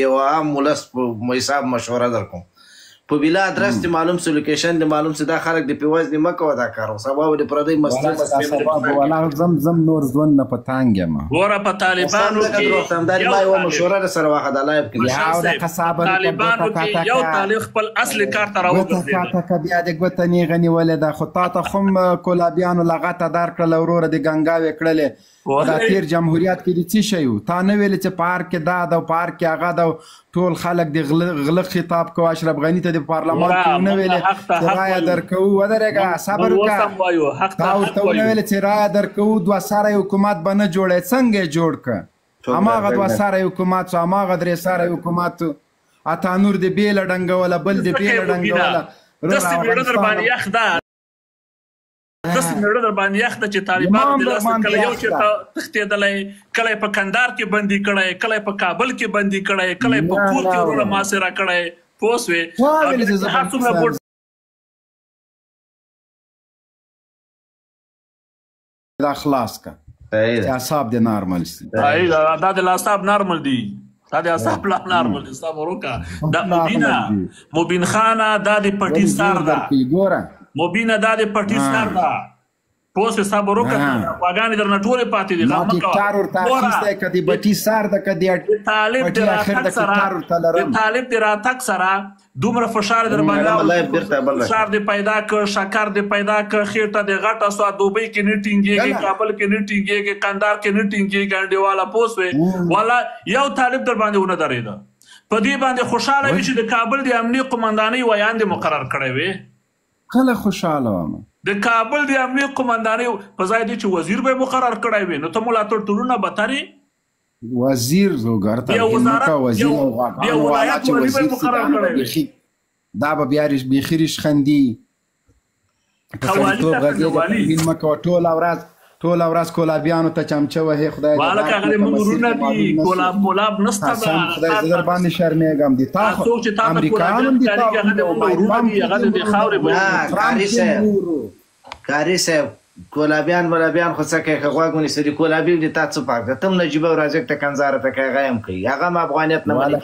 یو عام ولس په حساب مشوره در کوم په بلا ادرس دې معلوم سو لوکیشن دې معلوم سو دا خلک دې په وځ دې مه کوه دا کار سبا به دې پردی مسلې زم نور ژوند نه په تانګ یم ګوره په طالبانو کې ما یوه مشوره در سره واخله لایف کې طالبانو کې یو طالب خپل اصلي کار ته راوګرځېده بیا دې ګوته نیغه نیولې ده خو تا ته خو هم کولابیانو لغته در کړله وروره دې ګنګاوې کړلې دا تیر جمهوریت کې دې څه شی و تا نه ویلې چې پارک کې دا ده پارک کې هغه ده ټول خلک دې غله خطاب کوه اشرف غني ته د پارلمان کې ونه ویلې چې رایه درکوو ودرېږه صبر وکړه تا ورته ونه ویلې چې رایه درکوو دوه سری حکومت به نه جوړی څنګه یې جوړ کړه هماغه دوه سری حکومت شو هماغه درې سری حکومت اتا نور دې بېله ډنګوله بل دې بېله ډنګوله داسې مېړه در باندې یخ ده داسې مېړه در باندې یخ ده چې طالبانو د لاسه کله یو چېرته تښتېدلی کله یې په کندهار کې بندي کړی کله یې په کابل کې بندي کړی کله یې په کور کې وروره محاصره کړی پوه سوې هر څومره دا خلاص که چې اعصاب دې نارمل سي دا د اعصاب نارمل دي دا د اعصاب نارمل دي صبر وکړه دا مبین خانه دا د پټي سر ده مبینه دا د پټي سر ده پوه سوې صبر وکړه غواګانې درنه ټولې پاتې دي ما ټیکټار ورته اخیستی که د بټي سر ده که د طالب د راتګ سره دومره فشار در باندې فشار دې پیدا کړ شکر دې پیدا کړ خېټه دې غټه سوه دوبۍ کې نه ټینګېږي کابل کې نه ټینګېږي کندهار کې نه ټینګېږي انډیواله پوه سوې والا یو طالب در باندې ونه درېده په دې باندې خوشحاله وي چې د کابل د امني قمندانۍ ویان دې مقرر کړی وې کله خوشحاله وم د کابل د امني قمندانۍ په ځای دی چې وزیر به مقرر کړی وي نو ته ملا ټولونه بترې وزیر وزیر دا به بیا بیخي ریشخندي ټوله ورځ کولابیانو ته چمچه وهې خدای هغه د موږ ورونه دي کولاب نسته خدای زه در باندې شرمېږم دي تا خو امریکایان هم دي هغه د خاورې کاري صاحب کولابیان ولابیان خو څه کوي که غوږ ونیسي د کولابي دي تا څه پاک ده ته هم نجیبه ورازق ته کنځاره ته کوي هغه هم کوي هغه هم افغانیت نه مني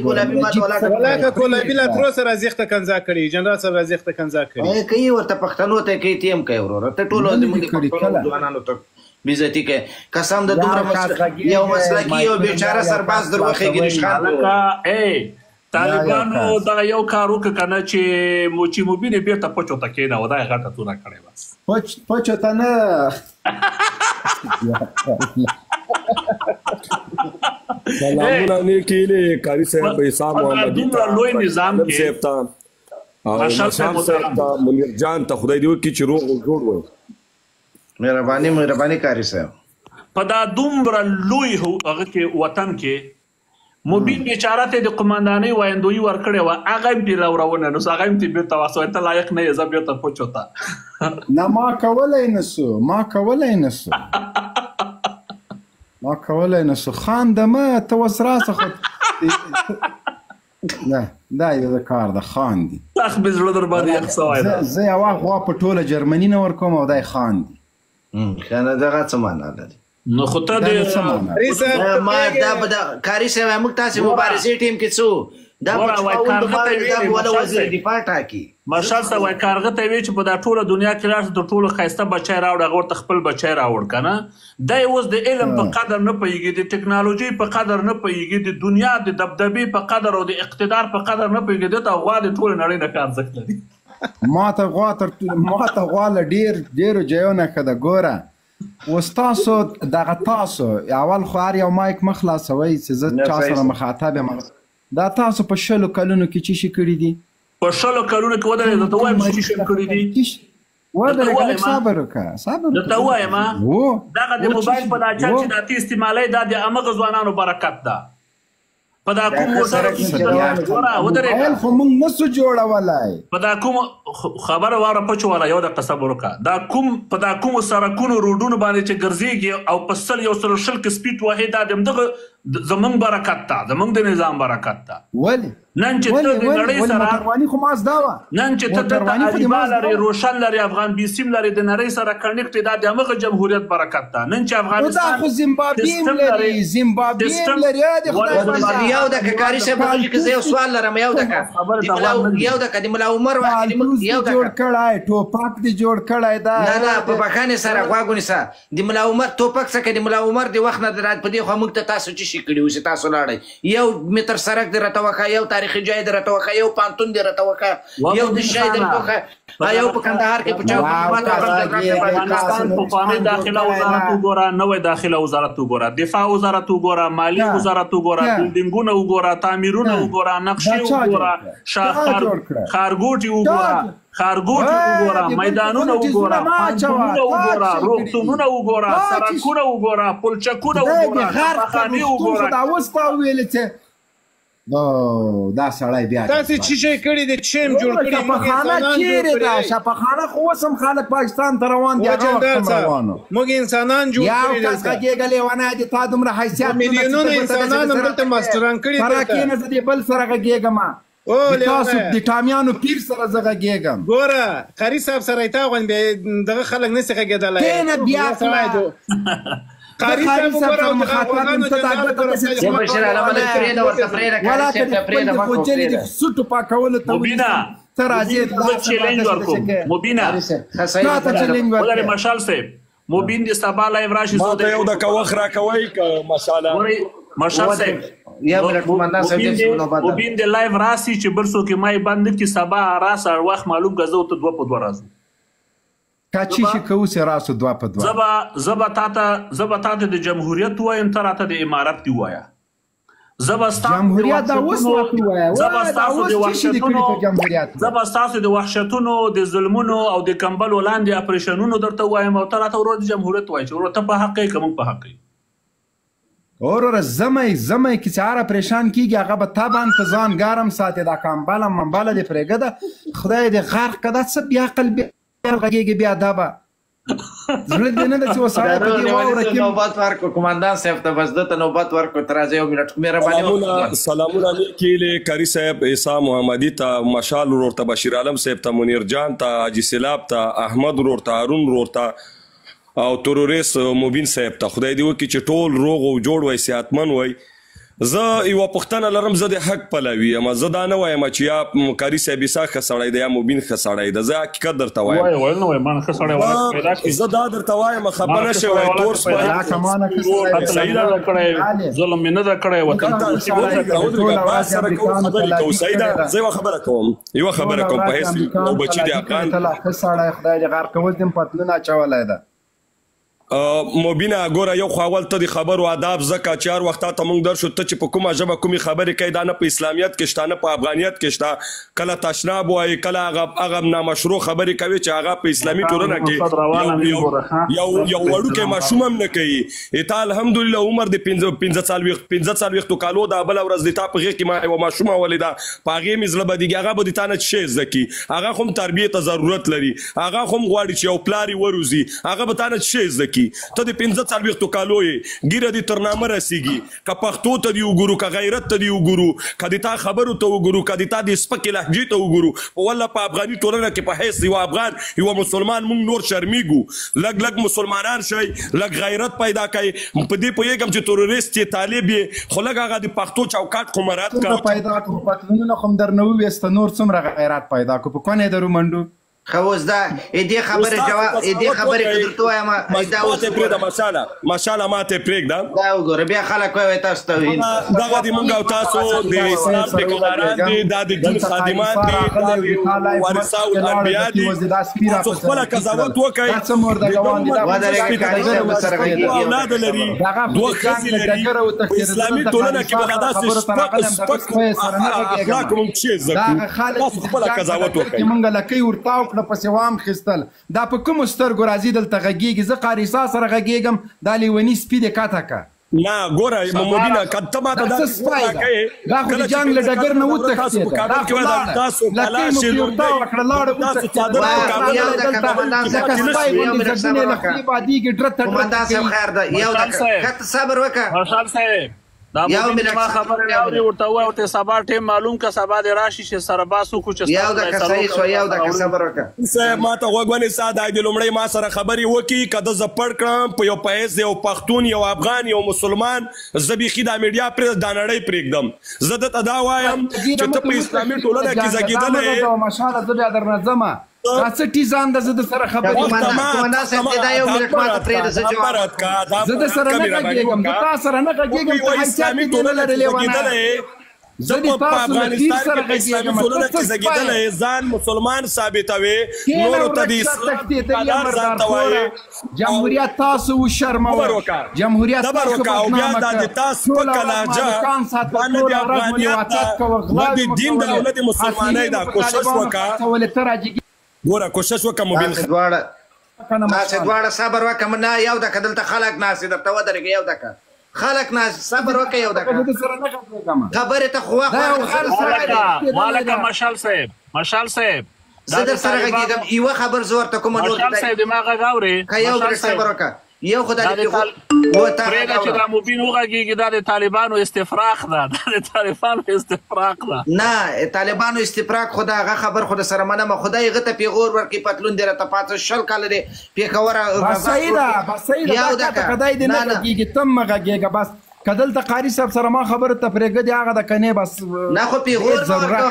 کولابي لا تر اوسه رازق ته کنځا کړي جنرال صاحب رازق ته کنځا کړي کوي ورته پښتنو ته کوي ته هم کوي وروره ته ټولو زموږ ځوانانو ته بېزتي کوي قسم د دومره یو مسلکي یو بېچاره سرباز در وخېږي رشخان طالبانو دغه یو کار وکړه که نه چې مبین یې بېرته پچو ته کېناوه دا یې غټه تونه کړی بس پچو ته نه سلامونه نیکې هیلې کاري صاحب حسام محمدي دومره لوی نظام صاحب ته مشال صاحب ته منیر جان ته خدای دې وکړي چې روغ جوړ وي مهرباني کاري صاحب په دا دومره لوی هغه کې وطن کې مبین بیچاره ته د قمندانۍ وایندویي ورکړې وه هغه هم پرې راوړونه نو هغه هم ترې بېرته واستوی ته لایق نه یې زه بېرته پوچو ته نه ما کولی نه سو خانده مه ته اوس راسه خو نه دا یو کار ده خاندي سخت مې زړه در باندې یخ سوی ده زه یوه غوا په ټوله جرمني نه ورکوم او دی خاندي ښه نه دغه څه معنا لري نو خو ته کاري صاحب موږ تاسې مبارزې ټیم کې څو دا به وزیر دفاع ټاکي مارشال صاحب وایي کارغه ته یې وایي چې په دا ټوله دنیا کې لاړ تر ټولو ښایسته بچی راوړ هغه ورته خپل بچی راوړ که نه دی اوس د علم په قدر نه پوهېږي د ټکنالوژۍ په قدر نه پوهېږي د دنیا د دبدبې په قدر او د اقتدار په قدر نه پوهېږي ده ته غوا د ټولې نړۍ نه ښه ارزښت لري ما ته غوا له ډېرو ځایو نه ښه ده ګوره اوس تاسو دغه تاسو اول خو هر یو مایک مه خلاصوئ چې زه چا سره مخاطب یم دا تاسو په 20 کلونو کې څه شي کړي دي په 20 کلونو کې ودرېږه درته وایم څه شي کړي دي ودرېږه لږ صبر وکړه درته ووایم دغه د موبایل په دا چل چې دا ته استعمالوئ دا د همغه ځوانانو برکت ده په دا کوم موټر خو موږ نسو جوړولی په دا کوم خبره واوره پچو والا یو دقیقه صبر وکړه دا کوم په دا کومو سړکونو روډونو باندې چې ګرځېږي او په 100 کې سپیډ وهې دا د همدغه زمونږ برکت ته، زمونږ د نظام برکت ته. ولې نن چې ته د نړۍ سره موټرواني خو مازدا وه، نن چې ته دلته اریبا لري، روشن لري، افغان بیسیم لري، د نړۍ سره کنیکټ دا د همغه جمهوریت برکت ده. نن چې افغانستان خو زیمبابوې لري، زیمبابوې لري. یو دقیقه کاري صاحب چې زه یو سوال لرم، یو دقیقه د ملا عمر یو جوړ کړی ټوپک دې جوړ کړی دا. نه په بخانې سره غوږ ونیسه، د ملا عمر ټوپک څخه د ملا عمر د وخت نه په دې خوا موږ ته تاسو چې شي کړي اوس تاسو لاړئ، یو متر سړک دې راته وښه، یو تاریخي ځای دې راته وښه، یو پانتون دې راته وښه، یو د شی دې وښه، یو په کندهار کې په افغانستان پخوانی داخله وزارت وګوره، نوی داخله وزارت وګوره، دفاع وزارت وګوره، مالی وزارت وګوره، بلډینګونه وګوره، تعمیرونه وګوره، نقشې وګوره، ښارګوټي وګوره، ښارګوټي وګوره، میدانونه وګوره، پوهنتونونه وګوره، روغتونونه وګوره، سړکونه وګوره، پلچکونه وګوره، شفاخانې وګوره. دا اوس تا وویل چې دا سړی بیا تاسې چې شی کړي دي، چې هم جوړ کړي. شفاخانه چیرې ده؟ شفاخانه خو اوس هم خلک پاکستان ته روان دي، هغه وخت هم روانو. موږ انسانان جوړ کړي دي. یو کس غږېږه لیونی دی، تا دومره حیثیت میلیونونه انسانان هم دلته ماسټران کړي دي. فرا کېنه زه دې بل سره غږېږم، تاسو د ټامیانو پیر سره زه غږېږم. ګوره قاري صاحب سره یې تا غوندې بیا دغه خلک نسي غږېدلی. کېنه بیا قاري صاحب وګوره او د افغانانو سوټو پاکولو ته ته راځې. مبینه ولرې مشال صاحب، مبین د سبا لایو راشي، ما ته یو دقیقه وخت راکوئ که مشاله مشال صاحب مبین د لایو راسي چې بل څوک یې ما یې بند نه کړي، سبا راسه وخت معلوم که زه ورته 2 په 2 راځو. کاچی شي کوو چې راسو 2 په 2. زه به تاته د جمهوریت ووایم، ته راته د امارت دې ووایه. جمهوریت دا اوس وخت ووایه، زه به ستاسو د وحشتونو، د ظلمونو او د کمبلو لاندې اپریشنونو درته ووایم، او ته راته ورور د جمهوریت ووایي چې ورور ته په حق یې که موږ په حق یې. وروره زمی کې چې هر اپریشن کېږي هغه به تا باندې په ځان ګرم ساتي. دا کمبله منبله دې پرېږده، خدای دې غرق که دا څه بیا عقل غږېږي بیا دا به زړه دې نه ده چې وسړی په دې واوره کې نوبت ورکړو کماندان صاحب ته، بس ده ته نوبت ورکړو. ته راځه یو منټ مهرباني. سلامونه لیکې کاري صاحب، عیسی محمدي ته، مشال ورور ته، بشیر عالم صاحب ته، منیر جان ته، حاجي سیلاب ته، احمد ورور ته، هارون ورور ته او تروریست مبین صاحب ته. خدای دې وکړي چې ټول روغ او جوړ وای، صحتمند وای. زه یوه پوښتنه لرم، زه د حق پلوي یم، زه دا نه وایم چې یا کاري صاحب عیسی ښه سړی دی یا مبین ښه سړی دی، زه حقیقت درته وایم. زه دا درته وایم خفه نه شئ، وایي تور سپی ظلم مې نه ده کړی، وطن سره کوم خبرې کوو. صحیح ده، زه یوه خبره کوم په حیث یو بچي د افغان ښه سړی خدای دې غرق کول دې پتلون اچولی ده. مبینه ګوره یو خو اول ته د خبرو آداب زکه چې هر وخت ته موږ درشو، ته چې په کومه ژبه کومې خبرې کوي، دا نه په اسلامیت کې شته نه په افغانیت کې شته. کله تشناب وایي، کله هغه نامشروع خبرې کوي چې هغه په اسلامي ټولنه کې یو وړوکی ماشوم هم نه کوي. تا الحمدلله عمر د 45 کالو ده، بله ورځ د تا په غېږ کې ما یوه ماشومه ولیده، په هغې مې زړه بدېږي. هغه به د تا نه څه شی زده کړي، هغه خو هم تربیې ته ضرورت لري، هغه خو هم غواړي چې یو پلار یې وروزي، هغه به تا نه څه شی زده کړي. ته د 45 کالو یې، ګیره دې تر نامه رسېږي، که پښتو ته دې وګورو، که غیرت ته دې وګورو، که د تا خبرو ته وګورو، که د تا د سپکې لهجې ته وګورو. والله په افغاني ټولنه کې په حیث یو افغان، یو مسلمان، موږ نور شرمېږو. لږ مسلمانان شئ، لږ غیرت پیدا کړئ. په دې پوهېږم چې تروریست یې، طالب یې، خو لږ هغه د پښتو چوکاټ خو مراعات کوه. پیدا کړو پتلونونه خو هم درنه وویسته، نور څومره غیرت پیدا کړو، په کونې درو منډو. خو اوس دا دې خبرې جواب دې خبرې که درته وایم دا اوس پرېږده ماشاءالله ما ته پرېږده. دا وګوره بیا خلک وایي تاسو ته ویل دغه د موږ او تاسو د اسلام ټیکداران دي، دا د دین خادمان دي، دا د وارثه الانبیا دي. تاسو خپله قضاوت وکړئ. اولاد لري، 2 ښځې لري، په اسلامي ټولنه کې به داسې سپک اخلاق موږ څه زده کړو. تاسو خپله قضاوت وکړئ. موږ لکۍ ورتاو کړه پسې وام خیستل، دا په کومو سترګو راځي دلته غږېږي. زه قاریسا سره غږېږم، دا لیوني سپي دې کاته که نه. ګوره مبینه که ته ماته دا دا خو د جنګ له ډګر نه وتښتېده، دا خو لکۍ مو پرې ورتاو کړه، لاړه وتښتېده. لکه سپی غوندې زړګونه یې له خولې بادېږي، ډرته کماندان صاحب خیر ده، یو دقیقه صبر وکړه. مشال صاحب دا مو ما خبره اوري ورته وای ورته سبا ټیم معلوم کا سبا د راشي چې سره باسو کو چې یو د کسای سو یو د صبر وکړه سه ما ته وګونی ساده د لومړی ما سره خبري وکي کده ز پړ کړم په یو پیس یو پښتون یو افغان یو مسلمان زبیخي د میډیا پر دانړی پرېږدم زه د ادا وایم چې ته په اسلامي ټولنه کې زګیدلې ماشاءالله زه در نظم تاسو ټیزان د زده سره خبرې کومه سره دا یو منټ ما ته پرې د جواب کا زه د سره نه کېږم د تاسو سره نه کېږم ته اسلامي ټولنه کې زه په افغانستان کې اسلامي ټولنه کې زګیدلې ځان مسلمان ثابتوي نور ته د اسلام ځان توي جمهوریت تاسو شرموي جمهوریت تاسو او بیا د تاسو په کلاجه باندې د افغانیت د دین د دولت مسلمانۍ دا کوشش وکړه ګوره کوشش وکړه مبین دواړه صبر وکړه نه یو د کدلته خلک ناس درته ودرېږي یو دکه خلک ناس صبر وکړه یو دکه خبره ته خو مالکه مشال صاحب زه در سره غږیږم یوه خبر زه ورته کومه نور مشال صاحب دماغ غاوري که یو برې صبر وکړه یو خدای پرېږده چې دا مبین وغږېږي دا د طالبانو استفراق ده دا د طالبانو استفراق ده نه طالبانو استفراق خو د هغه خبر خو د سره منمه خدای هغه ته پیغور ورکړي پتلون دی راته پاته 20 کاله دی پېښور صحیح ده دا خدای دې نه غږېږي ته مه غږېږه بس کدلته قاری صاحب سره ما خبره ته پرېږدي هغه د کنې بس نه خو پیغور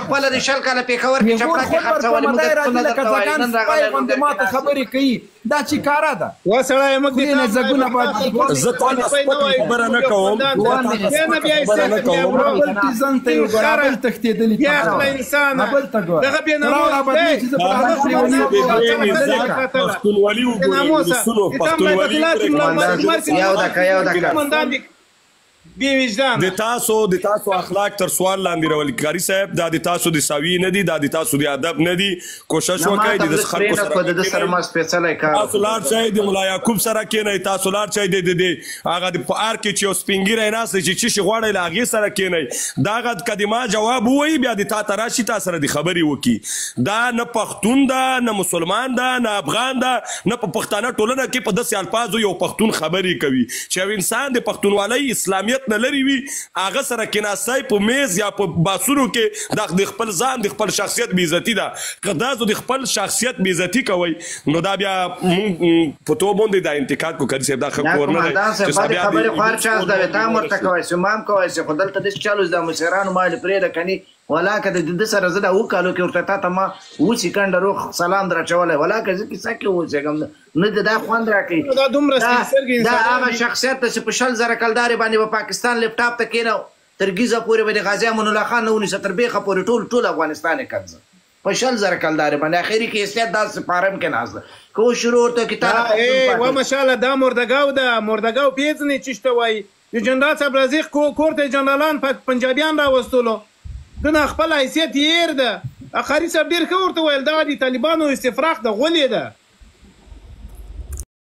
خپله د 20 کاله پېښور کې چپړه کې خرڅولې موږ ما ته خبرې کوي دا چې کاره ده وا سړی موږ دې نه زګونه باید زه تاسو خبره نه کوم بل تیزن ته یو ګرابل تښتېدلي یا انسان بل ته ګوره دغه بیا ناموس پښتونولي وګورئ د تاسو اخلاق تر سوال لاندې راولي کاری صاحب دا د تاسو د ساوي نه دي دا د تاسو د ادب نه دي کوشش وکړئ د خلکو سره ما سپیشل کار تاسو لار چای د مولا یعقوب سره کېنئ تاسو لار چای د هغه د پار کې چې اوس پنګیره نه سي چې شي غواړي لاغي سره کېنئ دا غد کدما جواب وایي بیا د تا تراشي تاسو سره د خبري وکي دا نه پښتون دا نه مسلمان دا نه افغان دا نه په پښتانه ټولنه کې په داسې الفاظو یو پښتون خبري کوي چې انسان د پښتونوالۍ اسلامیت نه لري وي هغه سره کېناستای په میز یا په باسونو کې د خپل ځان د خپل شخصیت بې عزتي ده که تاسو د خپل شخصیت بې عزتي کوئ نو دا بیا مونږ په تو باندې دا انتقاد کو کړي صاحب دا ښه کور نه دی چې خبرې خو هر چا زده وي تا هم ورته کوی سي ما هم کوی سي خو دلته داسې چالو زده مشرانو ما دې پرېږده کني ولا که د ده سره زه دا اوه کالو کې ورته تا ته ما اوه سیکنډه روغ سلام در اچولی ولا که زه کیسه کې اوسېږم نه د دا خوند راکوي دا هغه شخصیت ته چې په 100,000 کلدارې باندې په پاکستان لیپټاپ ته کېنو تر ګیزه پورې به د غازي امان الله خان نه ونیسه تر بیخه پورې ټول افغانستان یې قبضه په 100,000 کلدارې باندې اخري کې حیثیت داسې پارم کې ناست ده که شروع ورته کتاب و ماشاءالله دا مردګاو ده مردګاو پیژنې چې شته وایي د جنرال صاحب رازق کور ته جنرالان پنجابیان راوستلو دنه خپل حیثیت یې هېر ده اخري صاحب ډېر ښه ورته ویل دا د طالبانو استفراق د غولې ده